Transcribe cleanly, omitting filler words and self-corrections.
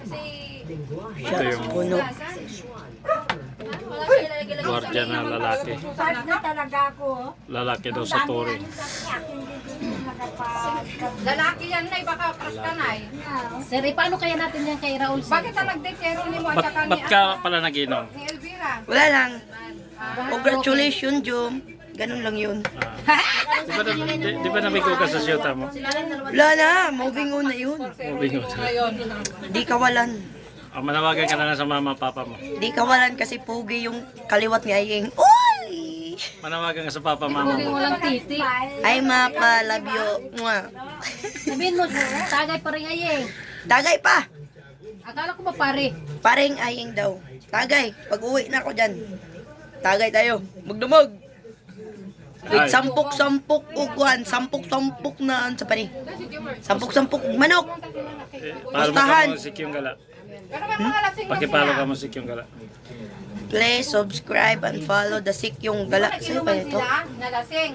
Ito yung Puno. gwardiya na lalaki. Na talaga ako. Lalaki daw sa tore. Lalaki yan na, baka crush ka na eh. Sir, paano kaya natin yan kay Raul? Sir? Bakit ang nagdekero ni mo at saka Ba't ka pala nag-inom? ni Elvira? Wala lang. Congratulations, Jom. Ganun lang yun. Di ba nabigo ka sa siyota mo? Wala na. Moving on na yun. Moving on. Di kawalan. Manawagan ka na lang sa mama papa mo. Di kawalan kasi pugi yung kaliwat ni Ayeng. Uy! Manawagan ka sa papa mama Huwag mo. walang titi. Ay, mapa, love you. Mwah. Sabihin mo, tagay pa rin ayeng. Tagay pa. Akala ko ba pare? Paring Ayeng daw. Tagay. Pag uwi na ako dyan. Tagay tayo. Magdumog. Wait, sampuk-sampuk uguan. Sampuk-sampuk na sa pani. Sampuk-sampuk manok. Palo Pustahan. mo si Kyung Gala. Pero may mga lasing na Pakipalo sila. ka mo si Kyung Gala. Please subscribe and follow the Sikyong Gala. Sa'yo pa ito? Sila, na lasing.